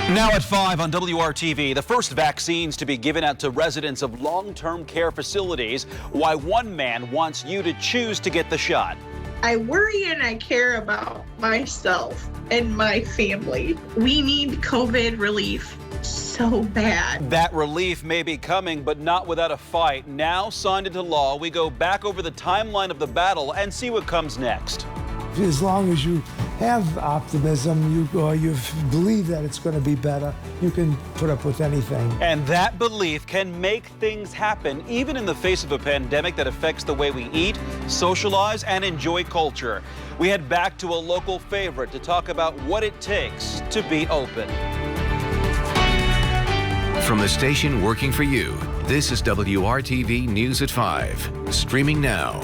Now at 5 on WRTV, the first vaccines to be given out to residents of long-term care facilities. Why one man wants you to choose to get the shot. I worry and I care about myself and my family. We need COVID relief so bad. That relief may be coming, but not without a fight. Now signed into law, we go back over the timeline of the battle and see what comes next. As long as you have optimism, you believe that it's going to be better, you can put up with anything. And that belief can make things happen, even in the face of a pandemic that affects the way we eat, socialize, and enjoy culture. We head back to a local favorite to talk about what it takes to be open. From the station working for you, this is WRTV News at 5, streaming now.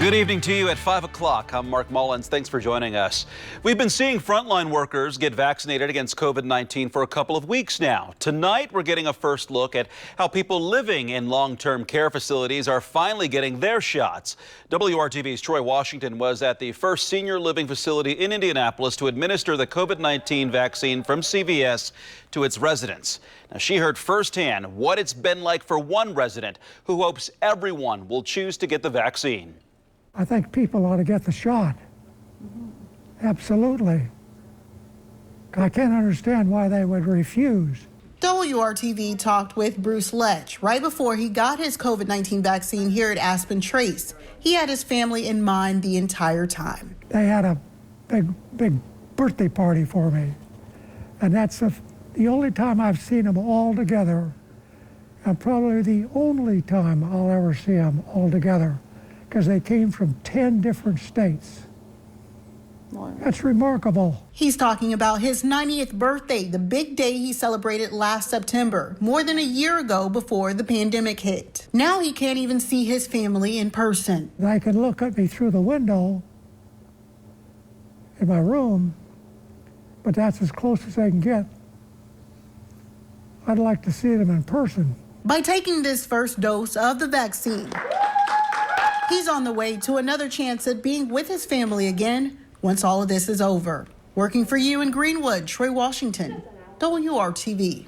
Good evening to you at 5 o'clock. I'm Mark Mullins. Thanks for joining us. We've been seeing frontline workers get vaccinated against COVID-19 for a couple of weeks now. Tonight, we're getting a first look at how people living in long-term care facilities are finally getting their shots. WRTV's Troy Washington was at the first senior living facility in Indianapolis to administer the COVID-19 vaccine from CVS to its residents. Now, she heard firsthand what it's been like for one resident who hopes everyone will choose to get the vaccine. I think people ought to get the shot. Absolutely. I can't understand why they would refuse. WRTV talked with Bruce Lech right before he got his COVID-19 vaccine here at Aspen Trace. He had his family in mind the entire time. They had a big birthday party for me. And that's the only time I've seen them all together, and probably the only time I'll ever see them all together, because they came from 10 different states. That's remarkable. He's talking about his 90th birthday, the big day he celebrated last September, more than a year ago before the pandemic hit. Now he can't even see his family in person. They can look at me through the window in my room, but that's as close as they can get. I'd like to see them in person. By taking this first dose of the vaccine, he's on the way to another chance at being with his family again once all of this is over. Working for you in Greenwood, Troy Washington, WRTV.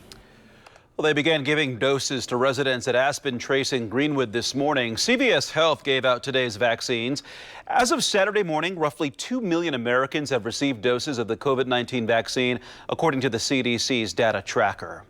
Well, they began giving doses to residents at Aspen Trace in Greenwood this morning. CVS Health gave out today's vaccines. As of Saturday morning, roughly 2 million Americans have received doses of the COVID-19 vaccine, according to the CDC's data tracker.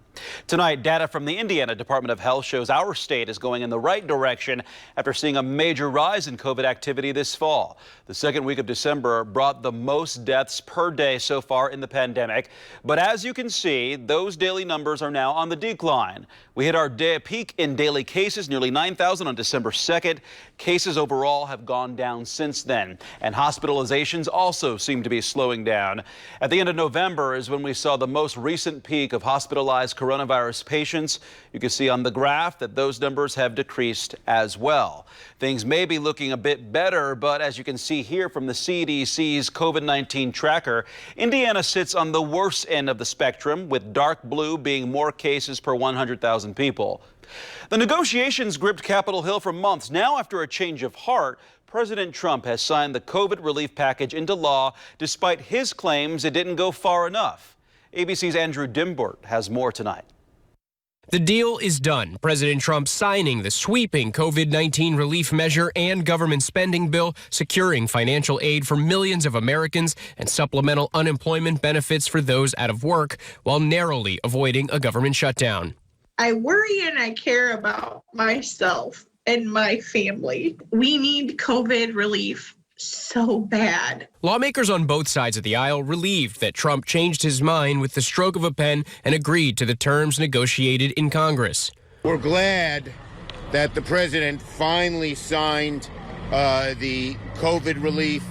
Tonight, data from the Indiana Department of Health shows our state is going in the right direction after seeing a major rise in COVID activity this fall. The second week of December brought the most deaths per day so far in the pandemic. But as you can see, those daily numbers are now on the decline. We hit our peak in daily cases, nearly 9,000 on December 2nd. Cases overall have gone down since then, and hospitalizations also seem to be slowing down. At the end of November is when we saw the most recent peak of hospitalized coronavirus patients. You can see on the graph that those numbers have decreased as well. Things may be looking a bit better, but as you can see here from the CDC's COVID-19 tracker, Indiana sits on the worst end of the spectrum, with dark blue being more cases per 100,000 people. The negotiations gripped Capitol Hill for months. Now, after a change of heart, President Trump has signed the COVID relief package into law, despite his claims it didn't go far enough. ABC's Andrew Dimbert has more tonight. The deal is done. President Trump signing the sweeping COVID-19 relief measure and government spending bill, securing financial aid for millions of Americans and supplemental unemployment benefits for those out of work, while narrowly avoiding a government shutdown. I worry and I care about myself and my family. We need COVID relief so bad. Lawmakers on both sides of the aisle relieved that Trump changed his mind with the stroke of a pen and agreed to the terms negotiated in Congress. We're glad that the president finally signed the COVID relief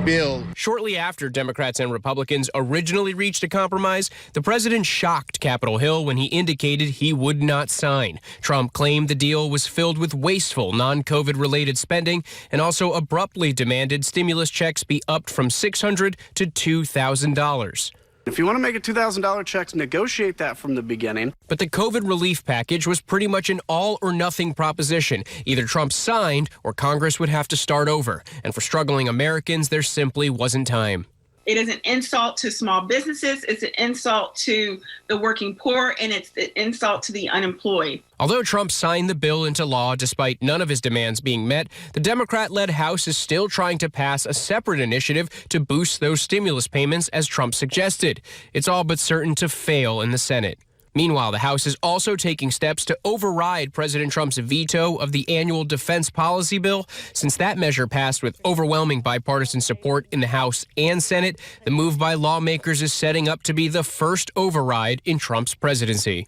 bill. Shortly after Democrats and Republicans originally reached a compromise, the president shocked Capitol Hill when he indicated he would not sign. Trump claimed the deal was filled with wasteful non-COVID related spending and also abruptly demanded stimulus checks be upped from $600 to $2,000. If you want to make a $2,000 check, negotiate that from the beginning. But the COVID relief package was pretty much an all-or-nothing proposition. Either Trump signed or Congress would have to start over. And for struggling Americans, there simply wasn't time. It is an insult to small businesses, it's an insult to the working poor, and it's an insult to the unemployed. Although Trump signed the bill into law despite none of his demands being met, the Democrat-led House is still trying to pass a separate initiative to boost those stimulus payments as Trump suggested. It's all but certain to fail in the Senate. Meanwhile, the House is also taking steps to override President Trump's veto of the annual defense policy bill. Since that measure passed with overwhelming bipartisan support in the House and Senate, the move by lawmakers is setting up to be the first override in Trump's presidency.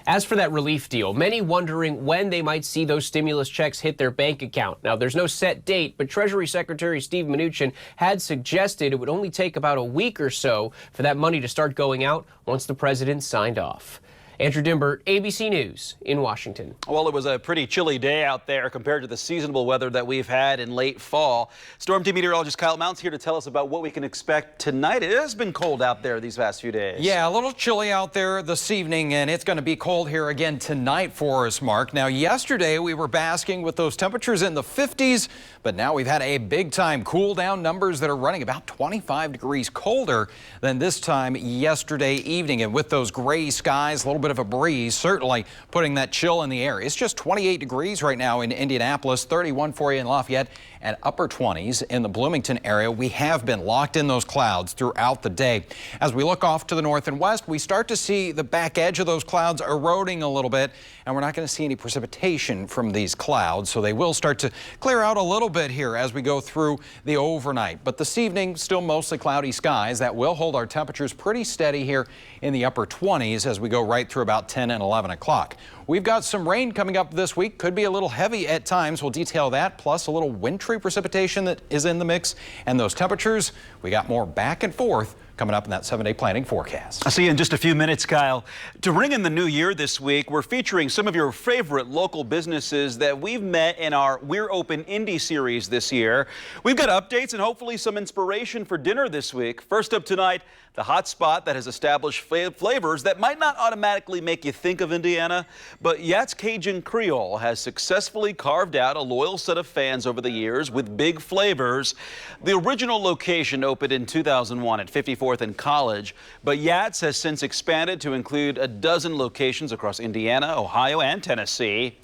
As for that relief deal, many wondering when they might see those stimulus checks hit their bank account. Now, there's no set date, but Treasury Secretary Steve Mnuchin had suggested it would only take about a week or so for that money to start going out once the president signed off. Andrew Dimber, ABC News in Washington. Well, it was a pretty chilly day out there compared to the seasonable weather that we've had in late fall. Storm Team meteorologist Kyle Mounts here to tell us about what we can expect tonight. It has been cold out there these past few days. Yeah, a little chilly out there this evening, and it's going to be cold here again tonight for us, Mark. Now, yesterday we were basking with those temperatures in the 50s, but now we've had a big-time cool down, numbers that are running about 25 degrees colder than this time yesterday evening. And with those gray skies, a little bit of a breeze, certainly putting that chill in the air. It's just 28 degrees right now in Indianapolis, 31 for you in Lafayette, and upper 20s in the Bloomington area. We have been locked in those clouds throughout the day. As we look off to the north and west, we start to see the back edge of those clouds eroding a little bit, and we're not going to see any precipitation from these clouds, so they will start to clear out a little bit here as we go through the overnight. But this evening, still mostly cloudy skies. That will hold our temperatures pretty steady here in the upper 20s as we go right through about 10 and 11 o'clock. We've got some rain coming up this week. Could be a little heavy at times. We'll detail that, plus a little wintry precipitation that is in the mix. And those temperatures, we got more back and forth coming up in that 7-day planning forecast. I'll see you in just a few minutes, Kyle. To ring in the new year this week, we're featuring some of your favorite local businesses that we've met in our We're Open Indie series this year. We've got updates and hopefully some inspiration for dinner this week. First up tonight, the hot spot that has established flavors that might not automatically make you think of Indiana, but Yat's Cajun Creole has successfully carved out a loyal set of fans over the years with big flavors. The original location opened in 2001 at 54th and College, but Yat's has since expanded to include a dozen locations across Indiana, Ohio, and Tennessee.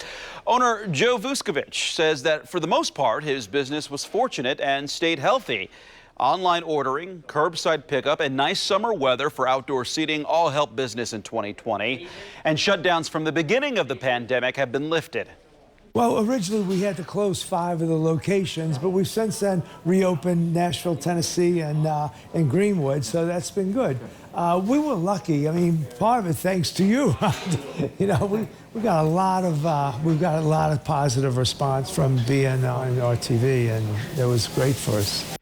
Owner Joe Vuskovic says that for the most part, his business was fortunate and stayed healthy. Online ordering, curbside pickup, and nice summer weather for outdoor seating all helped business in 2020. And shutdowns from the beginning of the pandemic have been lifted. Well, originally we had to close 5 of the locations, but we've since then reopened Nashville, Tennessee, and Greenwood, so that's been good. We were lucky. I mean, part of it thanks to you. You know, we got a lot of positive response from being on WRTV, and it was great for us.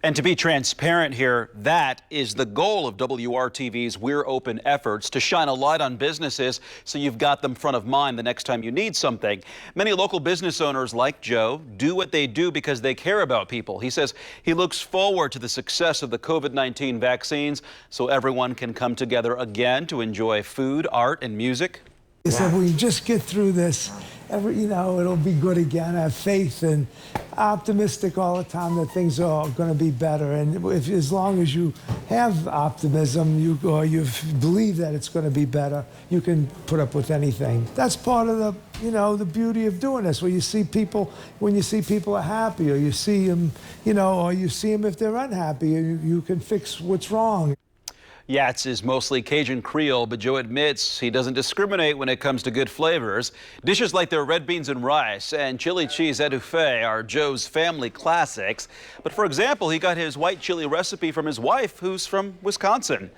And to be transparent here, that is the goal of WRTV's We're Open efforts, to shine a light on businesses so you've got them front of mind the next time you need something. Many local business owners like Joe do what they do because they care about people. He says he looks forward to the success of the COVID-19 vaccines so everyone can come together again to enjoy food, art, and music. He said, we just get through this. It'll be good again. I have faith and optimistic all the time that things are going to be better. And as long as you have optimism, you believe that it's going to be better, you can put up with anything. That's part of the beauty of doing this. When you see people are happy, or you see them, or you see them if they're unhappy, you can fix what's wrong. Yat's is mostly Cajun Creole, but Joe admits he doesn't discriminate when it comes to good flavors. Dishes like their red beans and rice and chili cheese etouffee are Joe's family classics. But for example, he got his white chili recipe from his wife, who's from Wisconsin.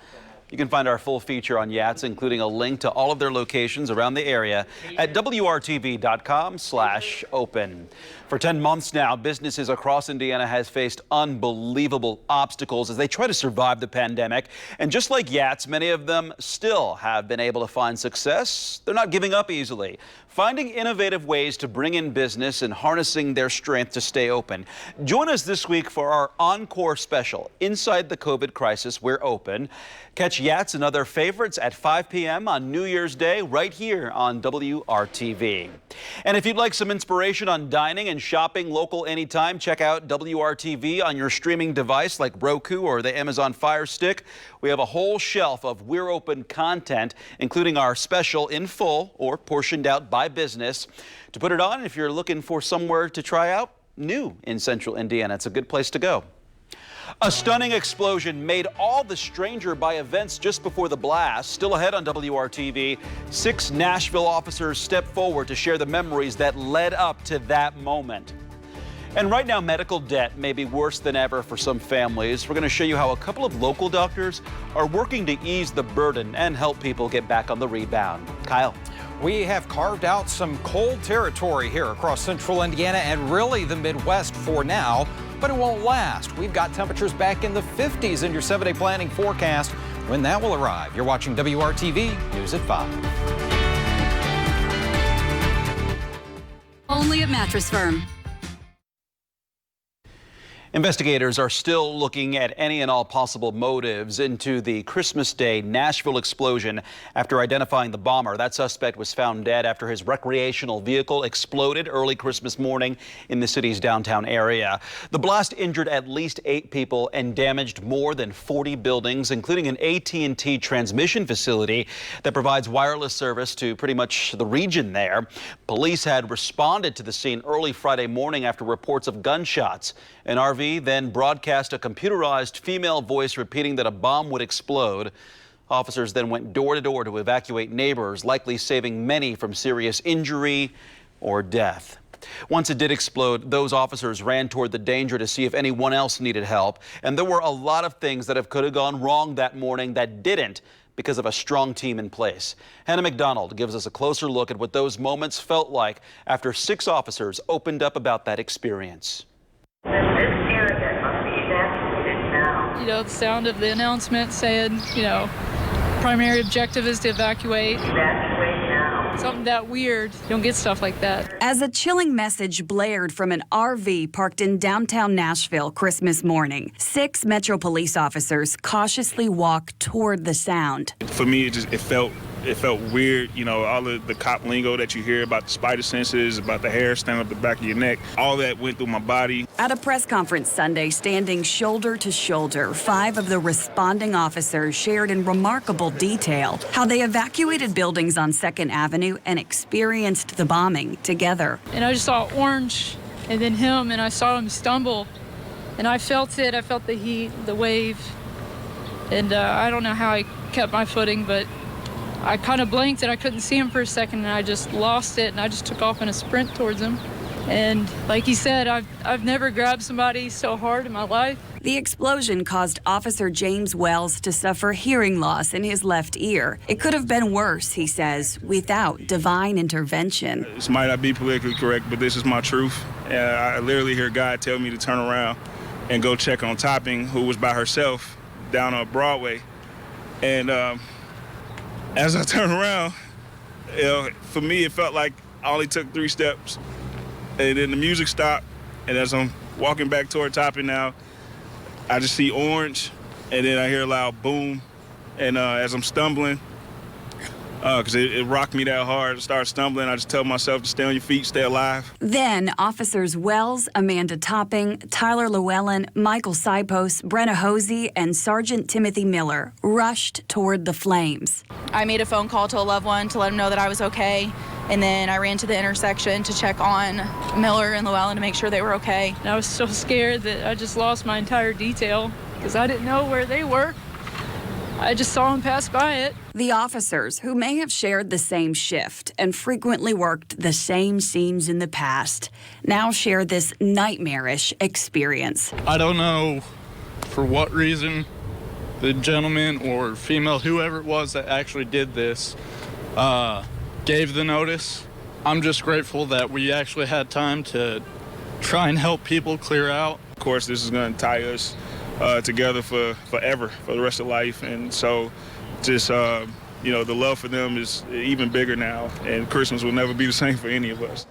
You can find our full feature on Yat's, including a link to all of their locations around the area at WRTV.com/open. For 10 months now, businesses across Indiana has faced unbelievable obstacles as they try to survive the pandemic. And just like Yat's, many of them still have been able to find success. They're not giving up easily. finding innovative ways to bring in business and harnessing their strength to stay open. Join us this week for our encore special, Inside the COVID Crisis, We're Open. Catch Yats and other favorites at 5 p.m. on New Year's Day right here on WRTV. And if you'd like some inspiration on dining and shopping local anytime, check out WRTV on your streaming device like Roku or the Amazon Fire Stick. We have a whole shelf of We're Open content, including our special in full or portioned out by business. To put it on, if you're looking for somewhere to try out new in central Indiana, it's a good place to go. A stunning explosion made all the stranger by events just before the blast. Still ahead on WRTV, 6 Nashville officers step forward to share the memories that led up to that moment. And right now, medical debt may be worse than ever for some families. We're going to show you how a couple of local doctors are working to ease the burden and help people get back on the rebound. Kyle. We have carved out some cold territory here across central Indiana and really the Midwest for now, but it won't last. We've got temperatures back in the 50s in your 7-day planning forecast when that will arrive. You're watching WRTV News at 5. Only at Mattress Firm. Investigators are still looking at any and all possible motives into the Christmas Day Nashville explosion after identifying the bomber. That suspect was found dead after his recreational vehicle exploded early Christmas morning in the city's downtown area. The blast injured at least 8 people and damaged more than 40 buildings, including an AT&T transmission facility that provides wireless service to pretty much the region there. Police had responded to the scene early Friday morning after reports of gunshots. An RV then broadcast a computerized female voice repeating that a bomb would explode. Officers then went door to door to evacuate neighbors, likely saving many from serious injury or death. Once it did explode, those officers ran toward the danger to see if anyone else needed help. And there were a lot of things that could have gone wrong that morning that didn't because of a strong team in place. Hannah McDonald gives us a closer look at what those moments felt like after 6 officers opened up about that experience. You know, the sound of the announcement saying, primary objective is to evacuate. Evacuate now. Something that weird. You don't get stuff like that. As a chilling message blared from an RV parked in downtown Nashville Christmas morning, 6 Metro police officers cautiously walked toward the sound. For me, it felt weird, all of the cop lingo that you hear about the spider senses, about the hair standing up the back of your neck, all that went through my body. At a press conference Sunday, standing shoulder to shoulder, 5 of the responding officers shared in remarkable detail how they evacuated buildings on 2nd Avenue and experienced the bombing together. And I just saw orange and then him, and I saw him stumble, and I felt it. I felt the heat, the wave, and I don't know how I kept my footing, but I kind of blinked and I couldn't see him for a second, and I just lost it, and I just took off in a sprint towards him. And like he said, I've never grabbed somebody so hard in my life. The explosion caused Officer James Wells to suffer hearing loss in his left ear. It could have been worse, he says, without divine intervention. This might not be politically correct, but this is my truth. I literally hear God tell me to turn around and go check on Topping, who was by herself down on Broadway. And as I turned around, for me, it felt like I only took 3 steps. And then the music stopped, and as I'm walking back toward Topping now, I just see orange, and then I hear a loud boom. And as I'm stumbling, because it rocked me that hard, I started stumbling, I just tell myself to stay on your feet, stay alive. Then Officers Wells, Amanda Topping, Tyler Llewellyn, Michael Sipos, Brenna Hosey, and Sergeant Timothy Miller rushed toward the flames. I made a phone call to a loved one to let him know that I was okay. And then I ran to the intersection to check on Miller and Llewellyn to make sure they were okay. And I was so scared that I just lost my entire detail because I didn't know where they were. I just saw them pass by it. The officers, who may have shared the same shift and frequently worked the same scenes in the past, now share this nightmarish experience. I don't know for what reason the gentleman or female, whoever it was that actually did this, gave the notice. I'm just grateful that we actually had time to try and help people clear out. Of course, this is going to tie us together for forever, for the rest of life. And so just you know, the love for them is even bigger now, and Christmas will never be the same for any of us.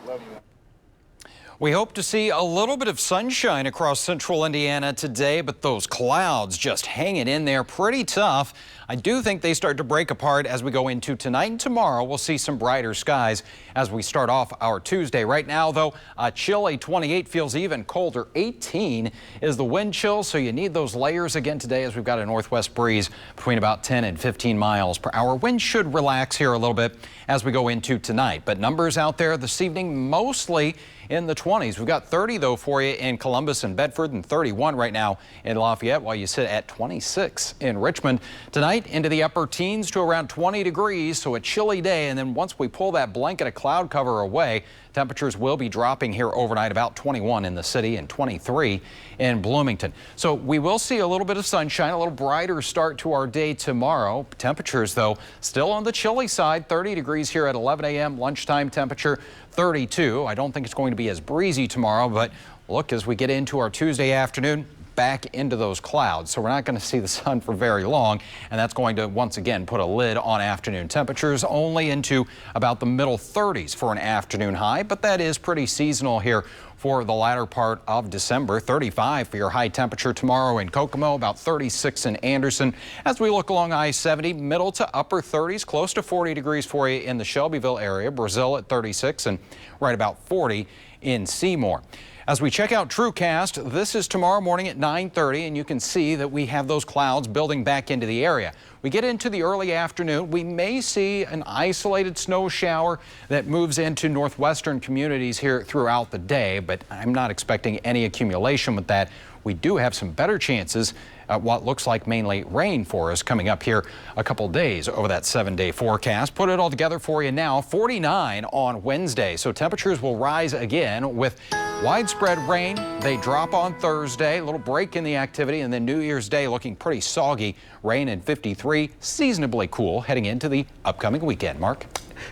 Love you. We hope to see a little bit of sunshine across central Indiana today, but those clouds just hanging in there pretty tough. I do think they start to break apart as we go into tonight and tomorrow. We'll see some brighter skies as we start off our Tuesday. Right now, though, a chilly 28 feels even colder. 18 is the wind chill, so you need those layers again today as we've got a northwest breeze between about 10 and 15 miles per hour. Wind should relax here a little bit as we go into tonight, but numbers out there this evening mostly in the 20s. We've got 30, though, for you in Columbus and Bedford, and 31 right now in Lafayette, while you sit at 26 in Richmond. Tonight, into the upper teens to around 20 degrees, so a chilly day. And then once we pull that blanket of cloud cover away, temperatures will be dropping here overnight, about 21 in the city and 23 in Bloomington. So we will see a little bit of sunshine, a little brighter start to our day tomorrow. Temperatures, though, still on the chilly side, 30 degrees here at 11 a.m. Lunchtime temperature 32. I don't think it's going to be as breezy tomorrow, but look, as we get into our Tuesday afternoon, back into those clouds. So we're not going to see the sun for very long, and that's going to once again put a lid on afternoon temperatures, only into about the middle 30s for an afternoon high, but that is pretty seasonal here for the latter part of December. 35 for your high temperature tomorrow in Kokomo, about 36 in Anderson. As we look along I-70, middle to upper 30s, close to 40 degrees for you in the Shelbyville area, Brazil at 36, and right about 40 in Seymour. As we check out TrueCast, this is tomorrow morning at 9:30, and you can see that we have those clouds building back into the area. We get into the early afternoon, we may see an isolated snow shower that moves into northwestern communities here throughout the day, but I'm not expecting any accumulation with that. We do have some better chances at what looks like mainly rain for us coming up here a couple days over that 7-day forecast. Put it all together for you now. 49 on Wednesday, so temperatures will rise again with widespread rain. They drop on Thursday, a little break in the activity, and then New Year's Day looking pretty soggy. Rain and 53, seasonably cool heading into the upcoming weekend. Mark?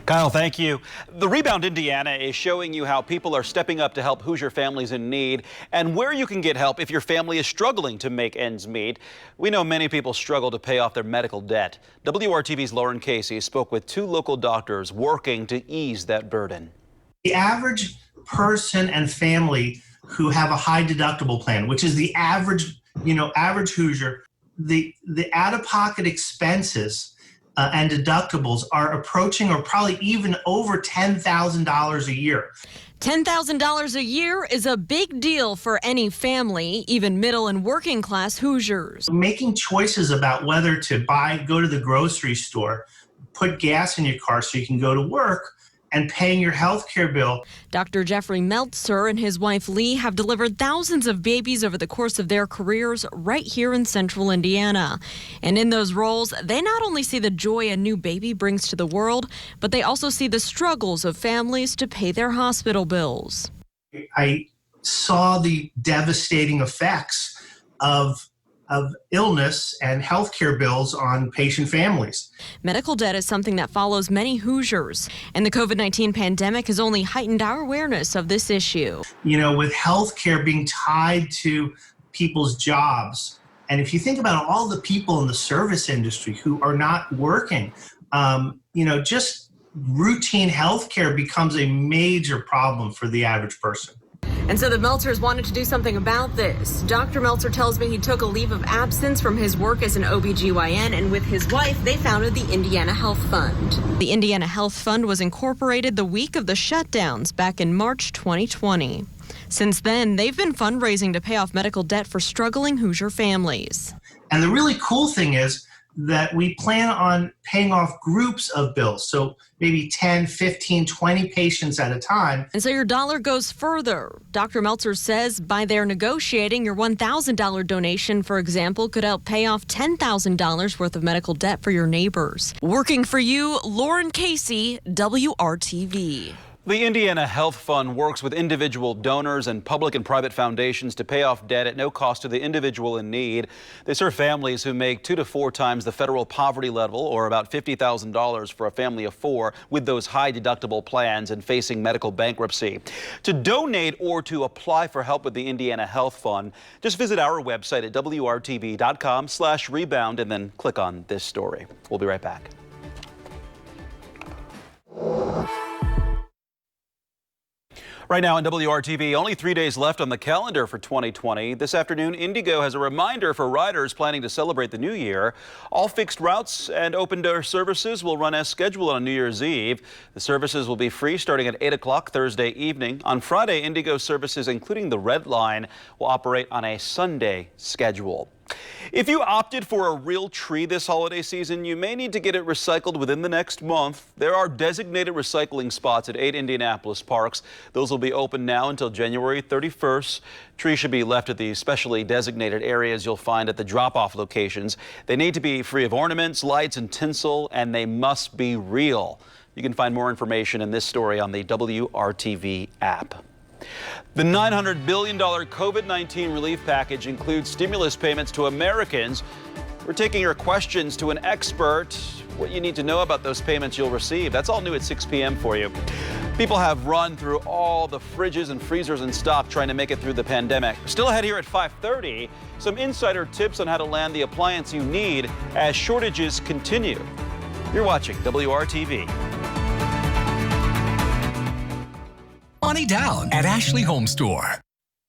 Kyle, thank you. The Rebound Indiana is showing you how people are stepping up to help Hoosier families in need and where you can get help if your family is struggling to make ends meet. We know many people struggle to pay off their medical debt. WRTV's Lauren Casey spoke with 2 local doctors working to ease that burden. The average person and family who have a high deductible plan, which is the average Hoosier, the out-of-pocket expenses and deductibles are approaching or probably even over $10,000 a year. $10,000 a year is a big deal for any family, even middle and working class Hoosiers. Making choices about whether to go to the grocery store, put gas in your car so you can go to work, and paying your health care bill. Dr. Jeffrey Meltzer and his wife Lee have delivered thousands of babies over the course of their careers right here in central Indiana. And in those roles, they not only see the joy a new baby brings to the world, but they also see the struggles of families to pay their hospital bills. I saw the devastating effects of illness and healthcare bills on patient families. Medical debt is something that follows many Hoosiers, and the COVID-19 pandemic has only heightened our awareness of this issue. You know, with healthcare being tied to people's jobs, and if you think about all the people in the service industry who are not working, just routine healthcare becomes a major problem for the average person. And so the Meltzers wanted to do something about this. Dr. Meltzer tells me he took a leave of absence from his work as an OBGYN, and with his wife, they founded the Indiana Health Fund. The Indiana Health Fund was incorporated the week of the shutdowns back in March 2020. Since then, they've been fundraising to pay off medical debt for struggling Hoosier families. And the really cool thing is that we plan on paying off groups of bills, so maybe 10, 15, 20 patients at a time. And so your dollar goes further. Dr. Meltzer says by their negotiating, your $1,000 donation, for example, could help pay off $10,000 worth of medical debt for your neighbors. Working for you, Lauren Casey, WRTV. The Indiana Health Fund works with individual donors and public and private foundations to pay off debt at no cost to the individual in need. They serve families who make 2 to 4 times the federal poverty level, or about $50,000 for a family of 4 with those high deductible plans and facing medical bankruptcy. To donate or to apply for help with the Indiana Health Fund, just visit our website at WRTV.com/rebound and then click on this story. We'll be right back. Right now on WRTV, only 3 days left on the calendar for 2020. This afternoon, Indigo has a reminder for riders planning to celebrate the new year. All fixed routes and open-door services will run as scheduled on New Year's Eve. The services will be free starting at 8 o'clock Thursday evening. On Friday, Indigo services, including the Red Line, will operate on a Sunday schedule. If you opted for a real tree this holiday season, you may need to get it recycled within the next month. There are designated recycling spots at 8 Indianapolis parks. Those will be open now until January 31st. Trees should be left at the specially designated areas you'll find at the drop-off locations. They need to be free of ornaments, lights, and tinsel, and they must be real. You can find more information in this story on the WRTV app. The $900 billion COVID-19 relief package includes stimulus payments to Americans. We're taking your questions to an expert. What you need to know about those payments you'll receive. That's all new at 6 p.m. for you. People have run through all the fridges and freezers in stock trying to make it through the pandemic. Still ahead here at 5:30, some insider tips on how to land the appliance you need as shortages continue. You're watching WRTV. Money down at Ashley Home Store.